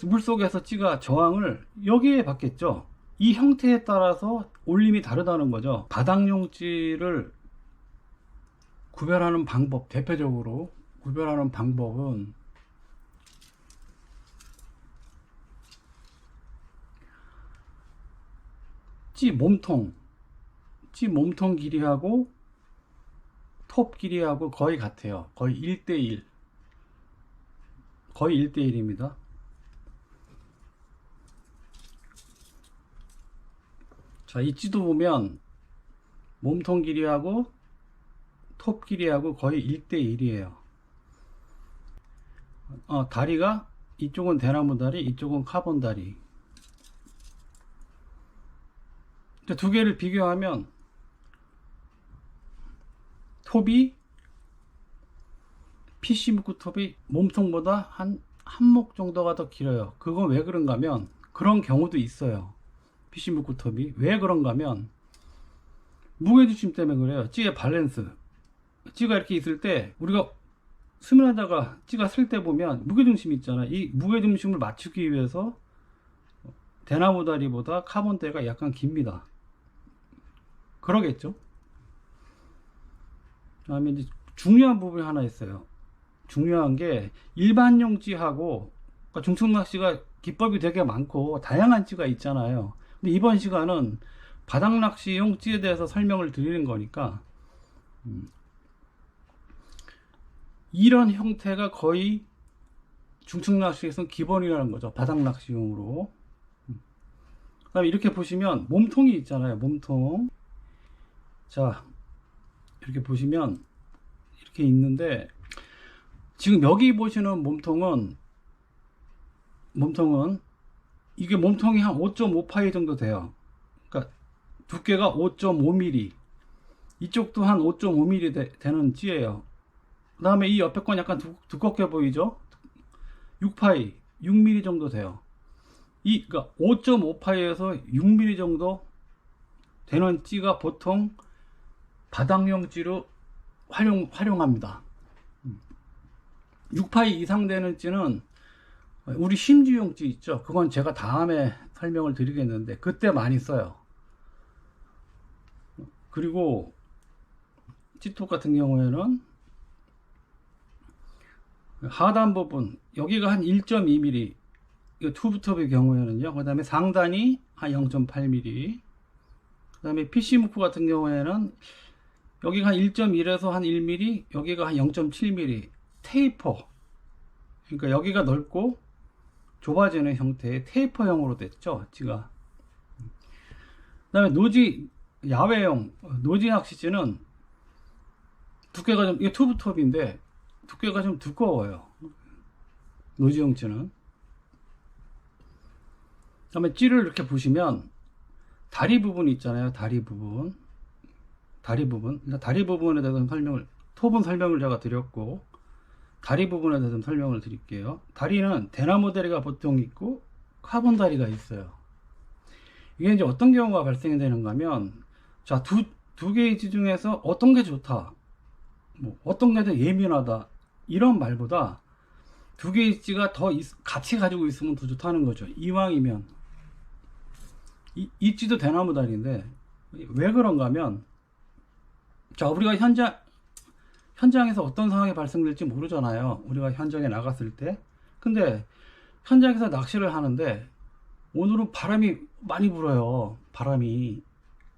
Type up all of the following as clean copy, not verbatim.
물속에서 찌가 저항을 여기에 받겠죠. 이 형태에 따라서 올림이 다르다는 거죠. 바닥용 찌를 구별하는 방법, 대표적으로 구별하는 방법은 찌 몸통 길이하고 톱 길이하고 거의 같아요. 거의 1대1, 거의 1대1입니다. 자, 이 찌도 보면 몸통 길이하고 톱 길이하고 거의 1대1이에요. 다리가 이쪽은 대나무 다리, 이쪽은 카본 다리. 두 개를 비교하면 톱이 PC 무크 톱이 몸통보다 한 목 정도가 더 길어요. 그건 왜 그런가 하면 그런 경우도 있어요. PC 무크 톱이 왜 그런가 하면 무게중심 때문에 그래요. 찌의 밸런스. 찌가 이렇게 있을 때 우리가 수면하다가 찌가 쓸 때 보면 무게중심이 있잖아. 이 무게중심을 맞추기 위해서 대나무 다리보다 카본 다리가 약간 깁니다. 그러겠죠. 다음에 이제 중요한 부분이 하나 있어요. 중요한 게 일반용 찌하고, 그러니까 중층낚시가 기법이 되게 많고 다양한 찌가 있잖아요. 근데 이번 시간은 바닥낚시용 찌에 대해서 설명을 드리는 거니까 이런 형태가 거의 중층낚시에서 기본이라는 거죠. 바닥낚시용으로. 그 다음에 이렇게 보시면 몸통이 있잖아요. 몸통. 자, 이렇게 보시면 이렇게 있는데, 지금 여기 보시는 몸통은 이게 몸통이 한 5.5파이 정도 돼요. 그러니까 두께가 5.5mm, 이쪽도 한 5.5mm 되는 찌예요. 그 다음에 이 옆에 건 약간 두껍게 보이죠? 6파이, 6mm 정도 돼요. 그러니까 5.5파이에서 6mm 정도 되는 찌가 보통 바닥용 찌로 활용합니다. 6파이 이상 되는 찌는 우리 심지용 찌 있죠. 그건 제가 다음에 설명을 드리겠는데 그때 많이 써요. 그리고 찌톱 같은 경우에는 하단 부분 여기가 한 1.2mm, 이거 투브톱의 경우에는요. 그 다음에 상단이 한 0.8mm, 그 다음에 PC 무프 같은 경우에는 여기가 한 1.1에서 한 1mm, 여기가 한 0.7mm 테이퍼, 그러니까 여기가 넓고 좁아지는 형태의 테이퍼형으로 됐죠, 찌가. 그 다음에 야외용 노지 낚시찌는 두께가 좀, 이게 투브톱인데 두께가 좀 두꺼워요, 노지용 찌는. 그 다음에 찌를 이렇게 보시면 다리 부분이 있잖아요. 다리 부분에 대해서 톱은 설명을 제가 드렸고, 다리 부분에 대해서 설명을 드릴게요. 다리는 대나무 다리가 보통 있고 카본 다리가 있어요. 이게 이제 어떤 경우가 발생이 되는가 하면, 자, 두 개의 찌 중에서 어떤 게 좋다, 어떤 게 더 예민하다, 이런 말보다 두 개의 찌가 더 같이 가지고 있으면 더 좋다는 거죠. 이왕이면. 이 찌도 대나무 다리인데 왜 그런가 하면, 자, 우리가 현장에서 어떤 상황이 발생될지 모르잖아요. 우리가 현장에 나갔을 때. 근데 현장에서 낚시를 하는데 오늘은 바람이 많이 불어요.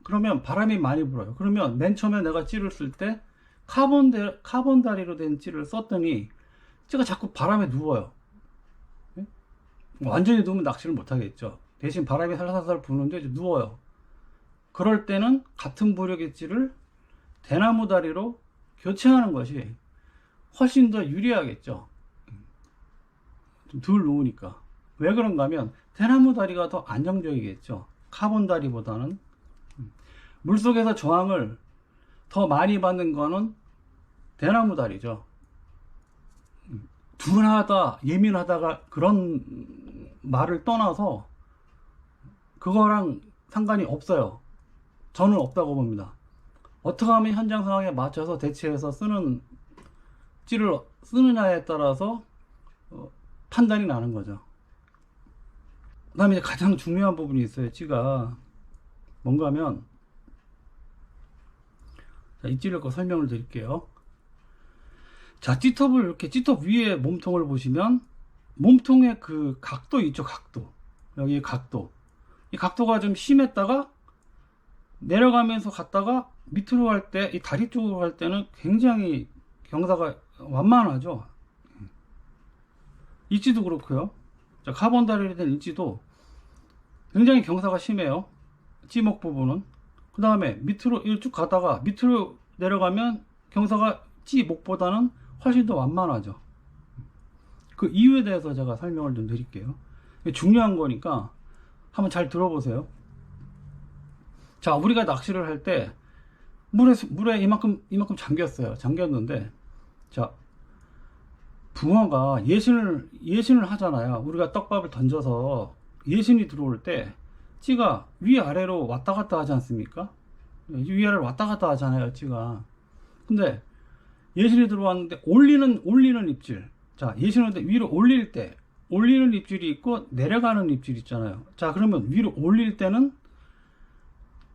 그러면 바람이 많이 불어요. 그러면 맨 처음에 내가 찌를 쓸 때 카본 다리로 된 찌를 썼더니 찌가 자꾸 바람에 누워요. 완전히 누우면 낚시를 못 하겠죠. 대신 바람이 살살살 부는데 누워요. 그럴 때는 같은 부력의 찌를 대나무 다리로 교체하는 것이 훨씬 더 유리하겠죠. 좀 덜 놓으니까. 왜 그런가 하면 대나무 다리가 더 안정적이겠죠. 카본 다리보다는. 물속에서 저항을 더 많이 받는 거는 대나무 다리죠. 둔하다, 예민하다가 그런 말을 떠나서 그거랑 상관이 없어요. 저는 없다고 봅니다. 어떻게 하면 현장 상황에 맞춰서 대체해서 찌를 쓰느냐에 따라서 판단이 나는 거죠. 그 다음에 이제 가장 중요한 부분이 있어요. 찌가 뭔가 하면, 자, 이 찌를 거 설명을 드릴게요. 자, 찌톱을 이렇게 찌톱 위에 몸통을 보시면 몸통의 그 각도 있죠. 각도, 여기 각도, 이 각도가 좀 심했다가 내려가면서 갔다가 밑으로 갈 때, 이 다리 쪽으로 갈 때는 굉장히 경사가 완만하죠. 일지도 그렇고요. 자, 카본 다리에 된 일지도 굉장히 경사가 심해요. 찌목 부분은. 그 다음에 밑으로 쭉 가다가 밑으로 내려가면 경사가 찌목보다는 훨씬 더 완만하죠. 그 이유에 대해서 제가 설명을 좀 드릴게요. 중요한 거니까 한번 잘 들어보세요. 자, 우리가 낚시를 할 때 물에 이만큼 잠겼어요. 잠겼는데, 자, 붕어가 예신을 하잖아요. 우리가 떡밥을 던져서 예신이 들어올 때 찌가 위아래로 왔다 갔다 하지 않습니까? 위아래로 왔다 갔다 하잖아요, 찌가. 근데 예신이 들어왔는데 올리는 입질. 자, 예신을 위로 올릴 때 올리는 입질이 있고 내려가는 입질이 있잖아요. 자, 그러면 위로 올릴 때는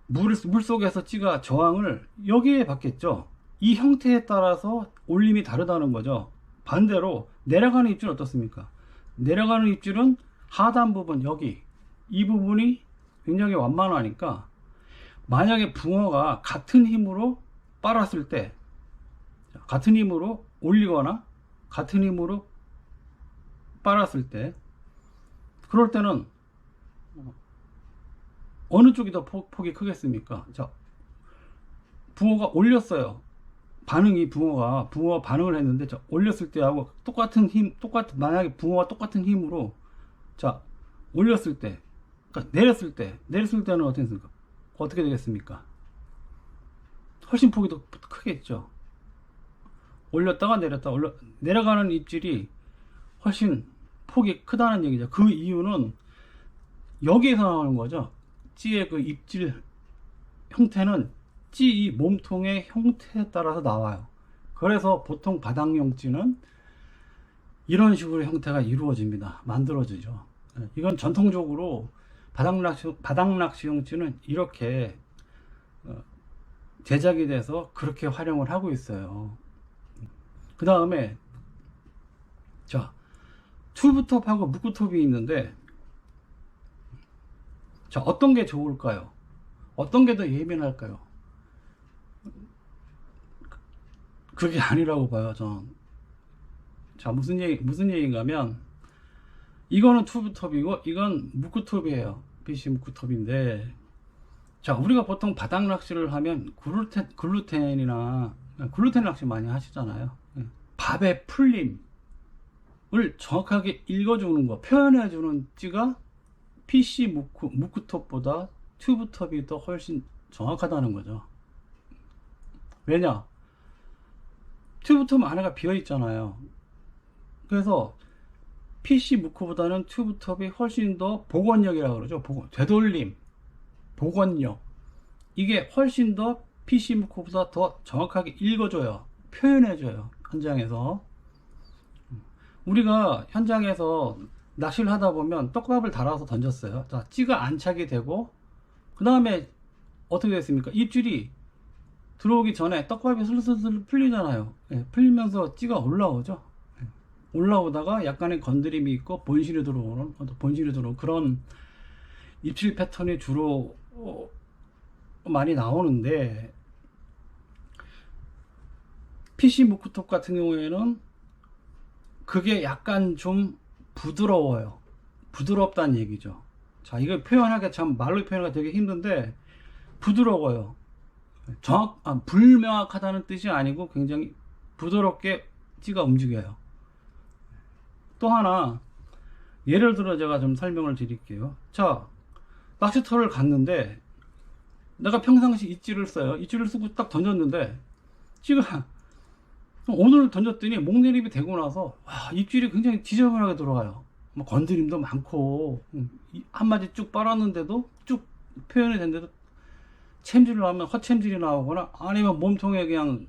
물 속에서 찌가 저항을 여기에 받겠죠. 이 형태에 따라서 올림이 다르다는 거죠. 반대로 내려가는 입질은 어떻습니까? 내려가는 입질은 하단 부분, 여기 이 부분이 굉장히 완만하니까 만약에 붕어가 같은 힘으로 빨았을 때, 같은 힘으로 올리거나 같은 힘으로 빨았을 때, 그럴 때는 어느 쪽이 더 폭이 크겠습니까? 자, 붕어가 올렸어요. 붕어가 반응을 했는데, 자, 올렸을 때하고 똑같은 만약에 붕어가 똑같은 힘으로, 자, 올렸을 때, 그러니까 내렸을 때는 어떻게 되겠습니까? 훨씬 폭이 더 크겠죠. 올렸다가 내려가는 입질이 훨씬 폭이 크다는 얘기죠. 그 이유는 여기에서 나오는 거죠. 찌의 그 입질 형태는 찌 몸통의 형태에 따라서 나와요. 그래서 보통 바닥용 찌는 이런 식으로 형태가 이루어집니다. 만들어지죠. 이건 전통적으로 바닥낚시용 찌는 이렇게 제작이 돼서 그렇게 활용을 하고 있어요. 그 다음에, 자, 튜브톱하고 무크톱이 있는데, 자, 어떤 게 좋을까요? 어떤 게 더 예민할까요? 그게 아니라고 봐요, 전. 자, 무슨 얘기인가면, 이거는 튜브톱이고, 이건 무크톱이에요. PC 무크톱인데, 자, 우리가 보통 바닥 낚시를 하면 글루텐 낚시 많이 하시잖아요. 밥의 풀림을 정확하게 읽어주는 거, 표현해주는 찌가 PC 무크톱보다 튜브톱이 더 훨씬 정확하다는 거죠. 왜냐? 튜브톱 안에가 비어있잖아요. 그래서 PC 무크보다는 튜브톱이 훨씬 더 복원력이라고 그러죠. 되돌림, 복원력. 이게 훨씬 더 PC 무크보다 더 정확하게 읽어줘요. 표현해줘요. 현장에서. 우리가 현장에서 낚시를 하다 보면 떡밥을 달아서 던졌어요. 자, 찌가 안착이 되고, 그 다음에 어떻게 됐습니까? 입질이 들어오기 전에 떡밥이 슬슬 풀리잖아요. 풀리면서 찌가 올라오죠. 올라오다가 약간의 건드림이 있고 본실이 들어오는 그런 입질 패턴이 주로 많이 나오는데, PC 무크톱 같은 경우에는 그게 약간 좀 부드러워요. 부드럽다는 얘기죠. 자, 이걸 표현하기 참 말로 표현하기가 되게 힘든데 부드러워요. 불명확하다는 뜻이 아니고 굉장히 부드럽게 찌가 움직여요. 또 하나 예를 들어 제가 좀 설명을 드릴게요. 자, 낚시터를 갔는데 내가 평상시 입질을 써요. 입질을 쓰고 딱 던졌는데 찌가 오늘 던졌더니 목내립이 되고 나서 입질이 굉장히 지저분하게 들어와요. 뭐 건드림도 많고 한마디 쭉 빨았는데도 쭉 표현이 됐는데도 챔질을 하면 헛챔질이 나오거나 아니면 몸통에 그냥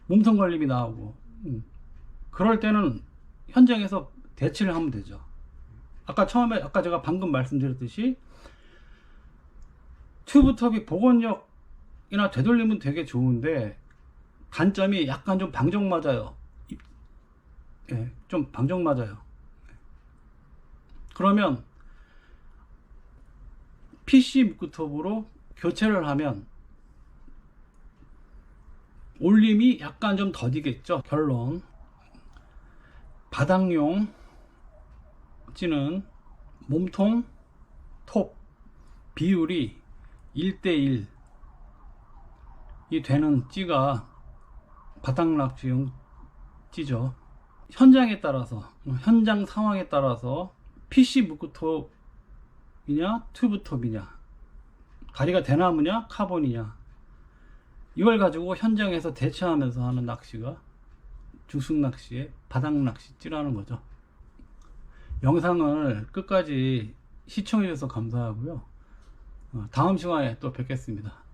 몸통 걸림이 나오고, 그럴 때는 현장에서 대치를 하면 되죠. 아까 제가 방금 말씀드렸듯이 튜브톱이 복원력이나 되돌림은 되게 좋은데 단점이 약간 좀 방정 맞아요. 예, 좀 방정 맞아요. 그러면 PC 무크톱으로 교체를 하면 올림이 약간 좀 더디겠죠. 결론, 바닥용 찌는 몸통 톱 비율이 1:1이 되는 찌가 바닥락지용 찌죠. 현장에 따라서, 현장 상황에 따라서 PC 무크톱이냐 튜브톱이냐, 다리가 대나무냐 카본이냐, 이걸 가지고 현장에서 대처하면서 하는 낚시가 중순낚시의 바닥낚시찌라는 거죠. 영상을 끝까지 시청해 주셔서 감사하고요. 다음 시간에 또 뵙겠습니다.